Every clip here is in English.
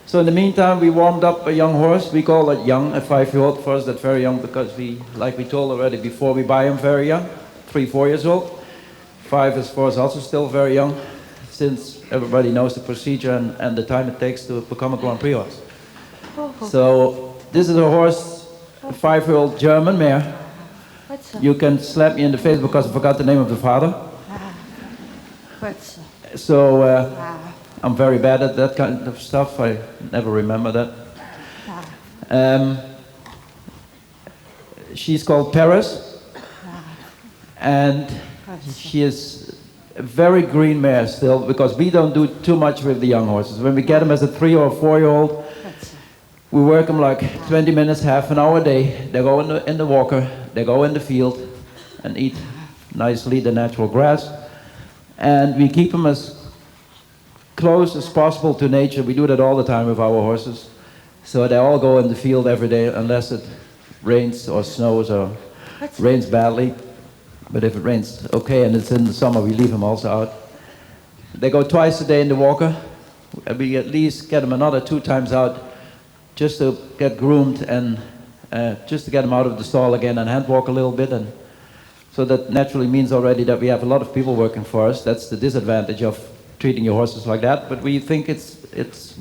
So in the meantime, we warmed up a young horse. We call it young, a 5-year-old. For us, that's very young because we, like we told already before, we buy him very young, 3, 4 years old. 5 is for us also still very young, since everybody knows the procedure and the time it takes to become a Grand Prix horse. So this is a horse, a 5-year-old German mare. You can slap me in the face because I forgot the name of the father. So I'm very bad at that kind of stuff. I never remember that. She's called Paris, and she is a very green mare still, because we don't do too much with the young horses. When we get them as a 3 or 4-year-old, we work them like 20 minutes, half an hour a day. They go in the walker, they go in the field and eat nicely the natural grass. And we keep them as close as possible to nature. We do that all the time with our horses. So they all go in the field every day unless it rains or snows or rains badly. But if it rains okay and it's in the summer, we leave them also out. They go twice a day in the walker. We at least get them another 2 times out just to get groomed and just to get them out of the stall again and hand walk a little bit. And so that naturally means already that we have a lot of people working for us. That's the disadvantage of treating your horses like that. But we think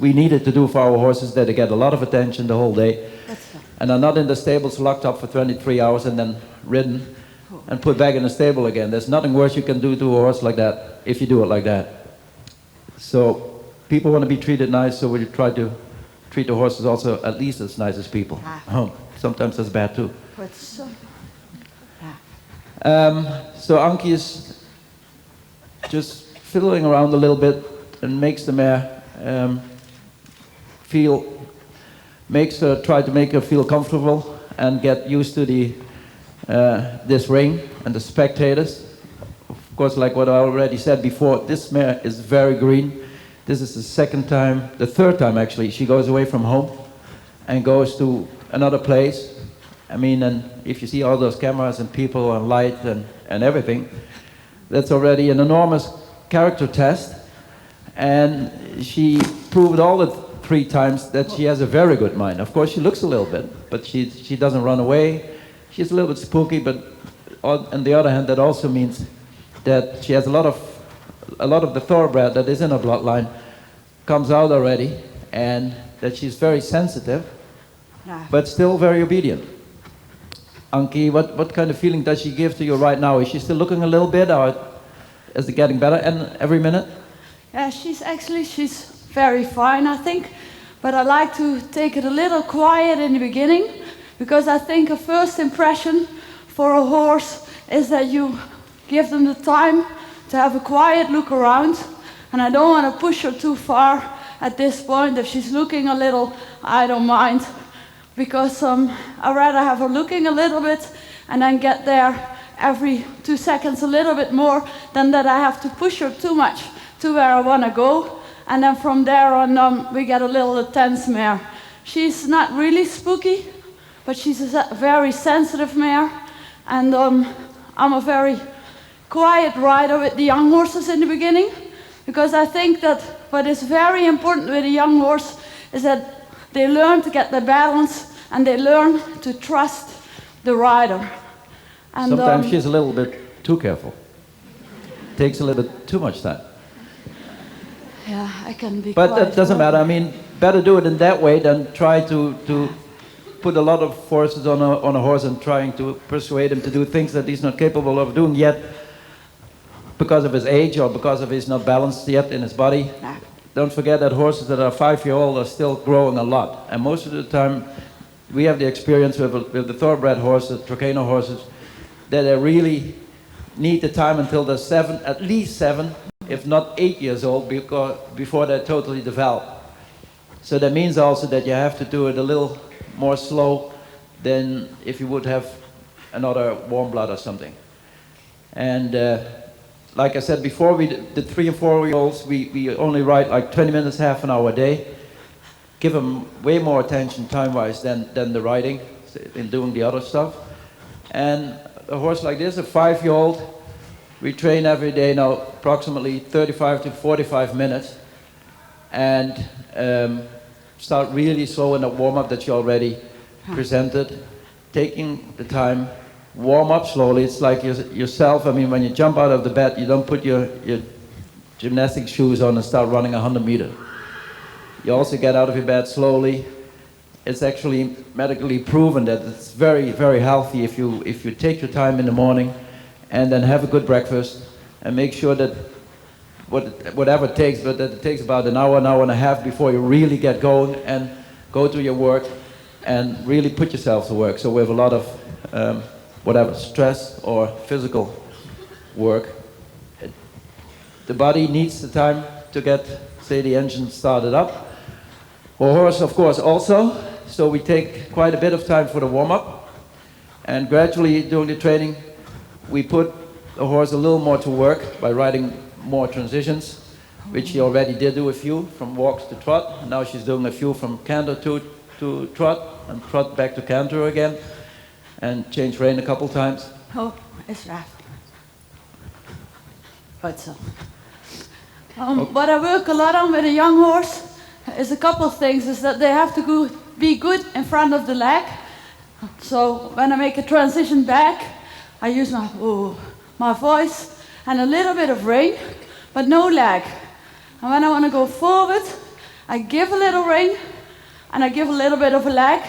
we need it to do for our horses, that they get a lot of attention the whole day and are not in the stables locked up for 23 hours and then ridden and put back in the stable again. There's nothing worse you can do to a horse like that if you do it like that. So people want to be treated nice, so we try to treat the horses also at least as nice as people. Sometimes that's bad too. So Anky is just fiddling around a little bit and makes the mare try to make her feel comfortable and get used to this ring and the spectators. Of course, like what I already said before, this mare is very green. This is the third time actually, she goes away from home and goes to another place. I mean, and if you see all those cameras and people and light and everything, that's already an enormous character test. And she proved all the 3 times that she has a very good mind. Of course, she looks a little bit, but she doesn't run away. She's a little bit spooky, but on the other hand, that also means that she has a lot of the thoroughbred that is in her bloodline comes out already, and that she's very sensitive, but still very obedient. Anky, what kind of feeling does she give to you right now? Is she still looking a little bit, or is it getting better every minute? Yeah, she's very fine, I think. But I like to take it a little quiet in the beginning, because I think a first impression for a horse is that you give them the time to have a quiet look around. And I don't want to push her too far at this point. If she's looking a little, I don't mind, because I'd rather have her looking a little bit and then get there every 2 seconds a little bit more than that I have to push her too much to where I want to go. And then from there on, we get a little tense mare. She's not really spooky, but she's a very sensitive mare. And I'm a very quiet rider with the young horses in the beginning, because I think that what is very important with a young horse is that they learn to get their balance and they learn to trust the rider. And sometimes she's a little bit too careful. Takes a little bit too much time. Yeah, I can be. But that doesn't matter. I mean, better do it in that way than try to put a lot of forces on a horse and trying to persuade him to do things that he's not capable of doing yet, because of his age or because of he's not balanced yet in his body. Don't forget that horses that are 5-year-old are still growing a lot. And most of the time, we have the experience with the thoroughbred horses, Trakehner horses, that they really need the time until they're 7, at least 7, if not 8 years old, before they're totally developed. So that means also that you have to do it a little more slow than if you would have another warm blood or something. And like I said before, the 3 and 4-year-olds, we only ride like 20 minutes, half an hour a day. Give them way more attention time-wise than the riding, in doing the other stuff. And a horse like this, a 5-year-old, we train every day now approximately 35 to 45 minutes. And start really slow in the warm-up that you already presented, taking the time, warm up slowly. It's like yourself. I mean, when you jump out of the bed, you don't put your gymnastic shoes on and start running 100 meters. You also get out of your bed slowly. It's actually medically proven that it's very, very healthy if you take your time in the morning and then have a good breakfast and make sure that whatever it takes, but that it takes about an hour and a half before you really get going and go to your work and really put yourself to work. So we have a lot of whatever, stress or physical work. The body needs the time to get, say, the engine started up. Our horse, of course, also. So we take quite a bit of time for the warm-up. And gradually, during the training, we put the horse a little more to work by riding more transitions, which she already did do a few, from walks to trot. Now she's doing a few from canter to trot, and trot back to canter again, and change rein a couple times. Oh, is right. Goed zo. What I work a lot on with a young horse is a couple of things. Is that they have to be good in front of the leg. So when I make a transition back, I use my voice and a little bit of rein, but no leg. And when I want to go forward, I give a little rein and I give a little bit of a leg,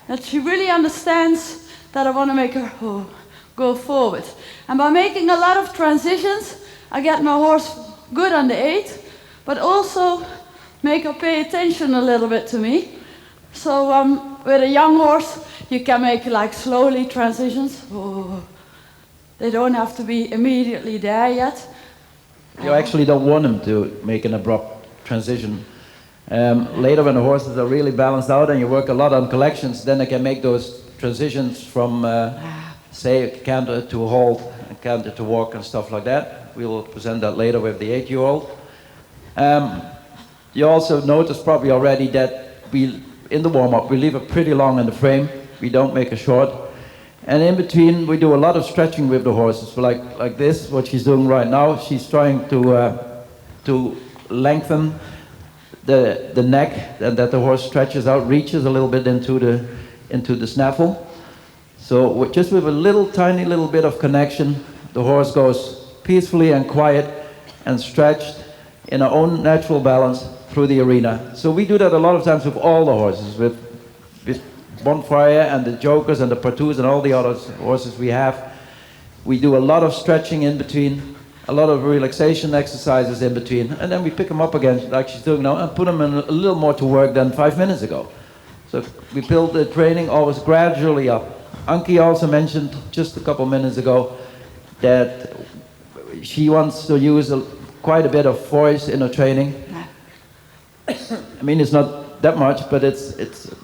that she really understands that I want to make her go forward. And by making a lot of transitions, I get my horse good on the 8, but also make her pay attention a little bit to me. So with a young horse, you can make like slowly transitions. They don't have to be immediately there yet. You actually don't want them to make an abrupt transition. Later, when the horses are really balanced out and you work a lot on collections, then they can make those transitions from, say, canter to halt, and canter to walk and stuff like that. We will present that later with the 8-year-old. You also noticed probably already that in the warm-up, we leave it pretty long in the frame. We don't make it short. And in between, we do a lot of stretching with the horses. Like this, what she's doing right now. She's trying to lengthen the neck, and that the horse stretches out, reaches a little bit into the snaffle. So just with a tiny little bit of connection, the horse goes peacefully and quiet and stretched in our own natural balance through the arena. So we do that a lot of times with all the horses, with Bonfire and the Jokers and the Partoos and all the other horses we have. We do a lot of stretching in between, a lot of relaxation exercises in between, and then we pick them up again like she's doing now and put them in a little more to work than 5 minutes ago. So we build the training always gradually up. Anky also mentioned just a couple minutes ago that she wants to use quite a bit of voice in her training. I mean, it's not that much, but it's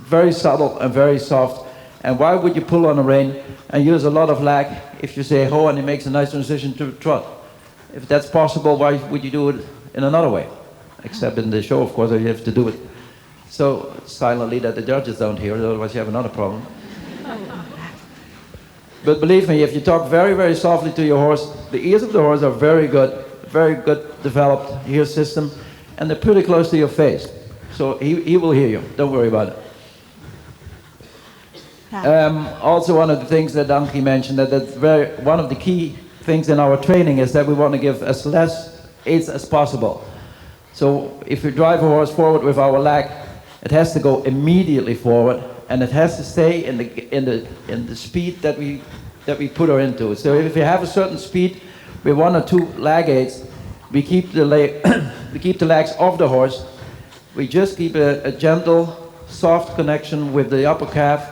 very subtle and very soft. And why would you pull on a rein and use a lot of lag if you say ho and it makes a nice transition to trot? If that's possible, why would you do it in another way? Except in the show, of course, you have to do it so silently that the judges don't hear it, otherwise you have another problem. But believe me, if you talk very, very softly to your horse, the ears of the horse are very good developed ear system, and they're pretty close to your face. So he will hear you, don't worry about it. Also one of the things that Anky mentioned, that's one of the key things in our training is that we want to give as less aids as possible. So if we drive a horse forward with our leg, it has to go immediately forward, and it has to stay in the speed that we put her into. So if you have a certain speed with 1 or 2 leg aids, we keep the legs off the horse. We just keep a gentle, soft connection with the upper calf,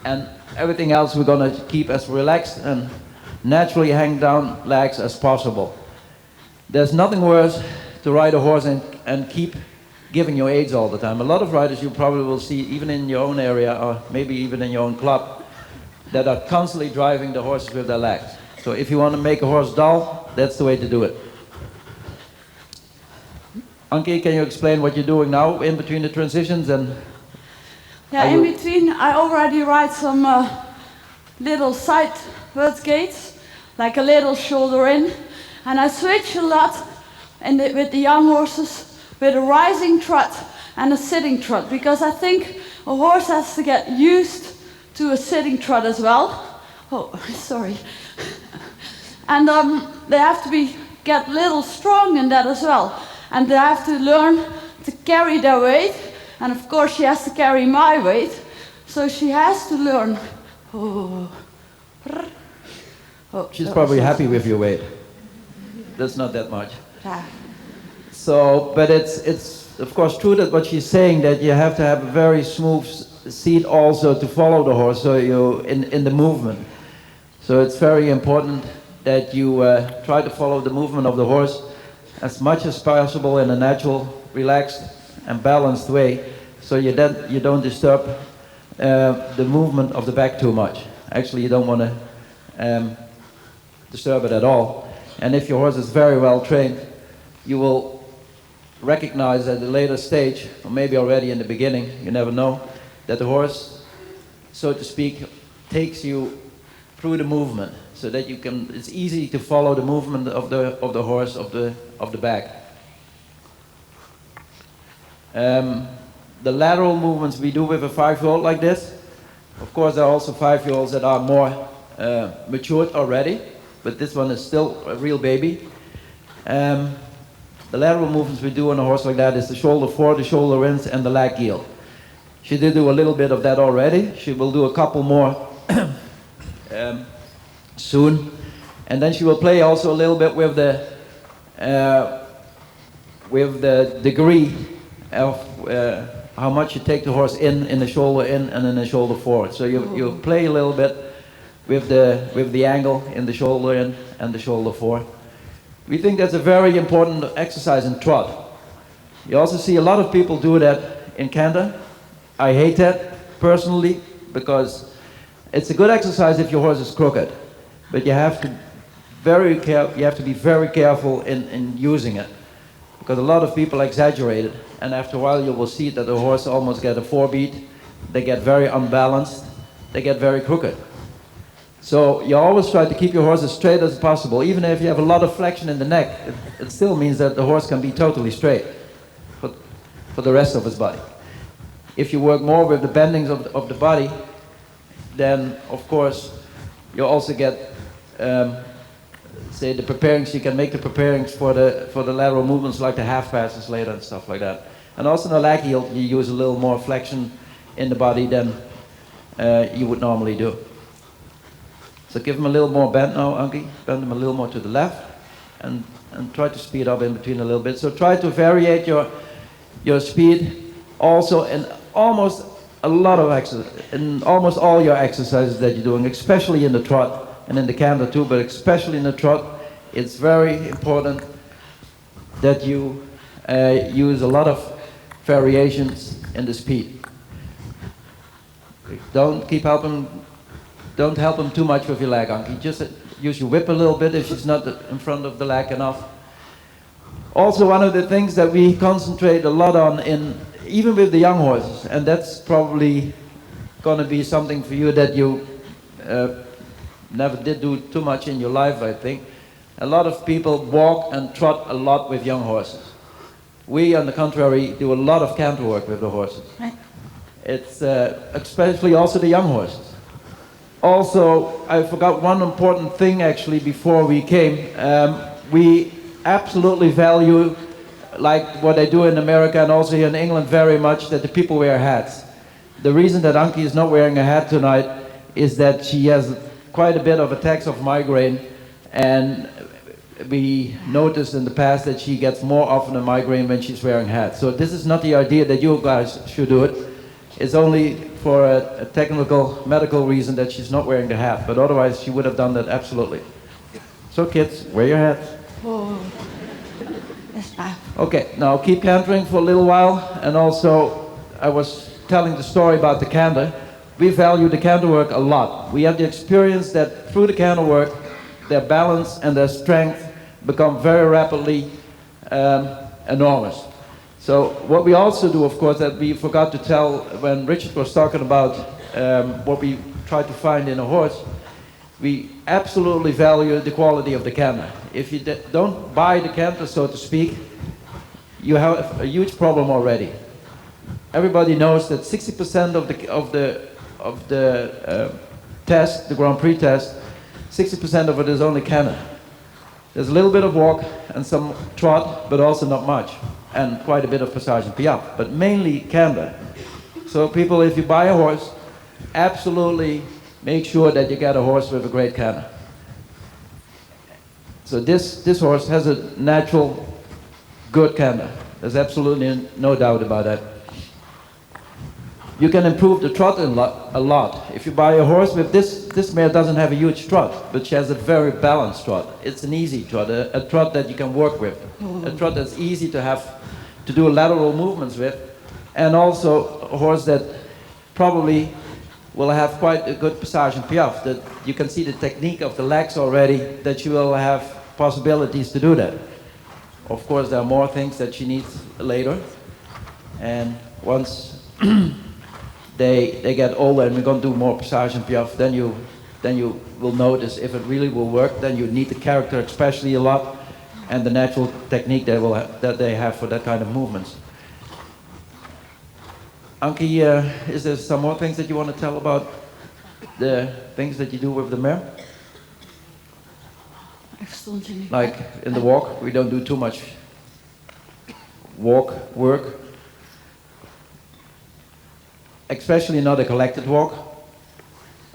and everything else we're going to keep as relaxed and naturally hang down legs as possible. There's nothing worse to ride a horse and keep giving your aids all the time. A lot of riders you probably will see, even in your own area or maybe even in your own club, that are constantly driving the horses with their legs. So if you want to make a horse dull, that's the way to do it. Anky, can you explain what you're doing now in between the transitions? And yeah, in between I already ride some little sideward gaits, like a little shoulder in, and I switch a lot with the young horses with a rising trot and a sitting trot, because I think a horse has to get used to a sitting trot as well. Oh, sorry. And they have to get a little strong in that as well. And they have to learn to carry their weight. And of course she has to carry my weight. So she has to learn. Oh. Oh, she's probably happy with your weight. That's not that much. Yeah. So, but it's of course true that what she's saying, that you have to have a very smooth seat also to follow the horse, so you in the movement. So it's very important that you try to follow the movement of the horse as much as possible in a natural, relaxed and balanced way, so you don't disturb the movement of the back too much. Actually, you don't want to disturb it at all. And if your horse is very well trained, you will recognize at a later stage, or maybe already in the beginning, you never know, that the horse, so to speak, takes you through the movement, so that you can. It's easy to follow the movement of the horse of the back. The lateral movements we do with a 5-year-old like this. Of course, there are also 5-year-olds that are more matured already, but this one is still a real baby. The lateral movements we do on a horse like that is the shoulder fore, the shoulder ins, and the leg heel. She did do a little bit of that already. She will do a couple more soon, and then she will play also a little bit with the degree of how much you take the horse in the shoulder in and in the shoulder forward. So you play a little bit with the angle in the shoulder in and the shoulder forward. We think that's a very important exercise in trot. You also see a lot of people do that in canter. I hate that personally, because it's a good exercise if your horse is crooked, but you have to be very careful in using it, because a lot of people exaggerate it, and after a while you will see that the horse almost get a 4-beat. They get very unbalanced, they get very crooked. So you always try to keep your horse as straight as possible. Even if you have a lot of flexion in the neck, it still means that the horse can be totally straight for the rest of his body. If you work more with the bendings of the body, then of course you also get say the preparings. You can make the preparings for the lateral movements, like the half passes later and stuff like that. And also in the leg heel you use a little more flexion in the body than you would normally do. So give him a little more bend now, Anky. Bend him a little more to the left, and try to speed up in between a little bit. So try to variate your speed also in almost all your exercises that you're doing, especially in the trot and in the canter too, but especially in the trot. It's very important that you use a lot of variations in the speed. Don't help him too much with your leg, Anky. Just use your whip a little bit if she's not in front of the leg enough. Also, one of the things that we concentrate a lot on, even with the young horses, and that's probably going to be something for you that you never did do too much in your life, I think. A lot of people walk and trot a lot with young horses. We, on the contrary, do a lot of canter work with the horses. Right. It's especially also the young horses. Also, I forgot one important thing actually before we came. We absolutely value, like what they do in America and also here in England very much, that the people wear hats. The reason that Anky is not wearing a hat tonight is that she has quite a bit of attacks of migraine, and we noticed in the past that she gets more often a migraine when she's wearing hats. So this is not the idea that you guys should do it. It's only for a technical, medical reason that she's not wearing the hat, but otherwise she would have done that absolutely. So kids, wear your hats. Oh. Yes, ma'am. Okay, now keep cantering for a little while, and also I was telling the story about the canter. We value the canter work a lot. We have the experience that through the canter work, their balance and their strength become very rapidly enormous. So what we also do, of course, that we forgot to tell when Richard was talking about what we try to find in a horse, we absolutely value the quality of the canter. If you don't buy the canter, so to speak, you have a huge problem already. everybody knows that 60% of the test, the Grand Prix test, 60% of it is only canter. There's a little bit of walk and some trot, but also not much, and quite a bit of passage and piaffe, but mainly canter. So people, if you buy a horse, absolutely make sure that you get a horse with a great canter. So this horse has a natural, good canter. There's absolutely no doubt about that. You can improve the trot a lot. If you buy a horse with this mare doesn't have a huge trot, but she has a very balanced trot. It's an easy trot, a trot that you can work with, a trot that's easy to do lateral movements with, and also a horse that probably will have quite a good passage and piaffe. That you can see the technique of the legs already, that she will have possibilities to do that. Of course, there are more things that she needs later, and once they get older and we're going to do more passage and piaffe, then you will notice if it really will work. Then you need the character especially a lot, and the natural technique that they have for that kind of movements. Anky, is there some more things that you want to tell about the things that you do with the mare? Like in the walk, we don't do too much walk work. Especially not a collected walk.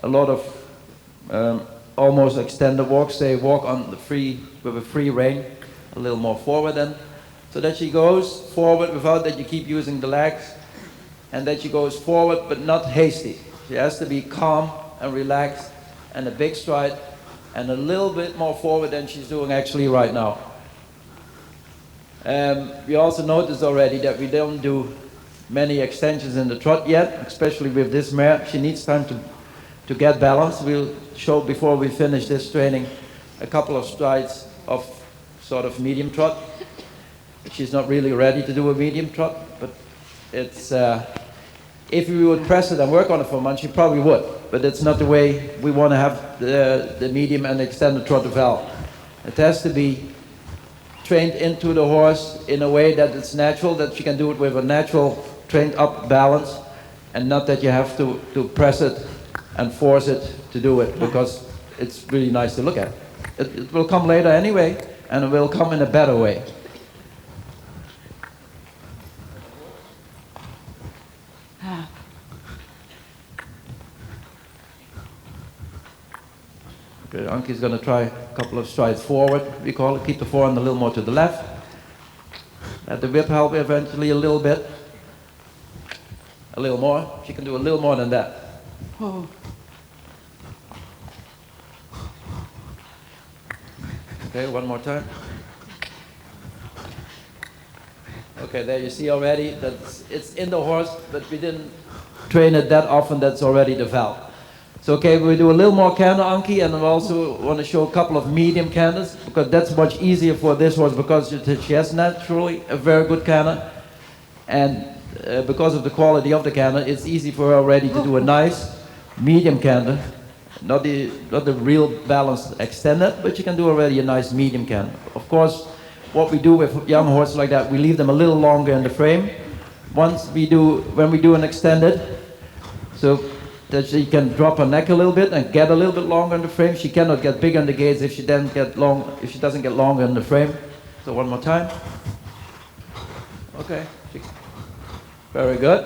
A lot of almost extended walks. They walk on the with a free rein, a little more forward then, so that she goes forward without that you keep using the legs, and that she goes forward but not hasty. She has to be calm and relaxed, and a big stride, and a little bit more forward than she's doing actually right now. We also noticed already that we don't do many extensions in the trot yet, especially with this mare. She needs time to get balance. We'll show before we finish this training a couple of strides of sort of medium trot. She's not really ready to do a medium trot, but it's if we would press it and work on it for a month, she probably would, but it's not the way we want to have the medium and extended trot develop. It has to be trained into the horse in a way that it's natural, that she can do it with a natural trained up balance, and not that you have to press it and force it to do it, because it's really nice to look at. It will come later anyway, and it will come in a better way. Okay, Anky's going to try a couple of strides forward, we call it. Keep the forehand a little more to the left. Let the whip help eventually a little bit. A little more. She can do a little more than that. Oh. Okay, one more time. Okay, there you see already that it's in the horse, but we didn't train it that often. That's already developed. So okay, we do a little more canter, Anky, and I also want to show a couple of medium canters, because that's much easier for this horse, because she has naturally a very good canter, and because of the quality of the canter, it's easy for her already to do a nice medium canter, not the real balanced extended, but she can do already a nice medium canter. Of course, what we do with young horses like that, we leave them a little longer in the frame. When we do an extended, so that she can drop her neck a little bit and get a little bit longer in the frame. She cannot get bigger in the gaits if she doesn't get longer in the frame. So one more time. Okay, very good.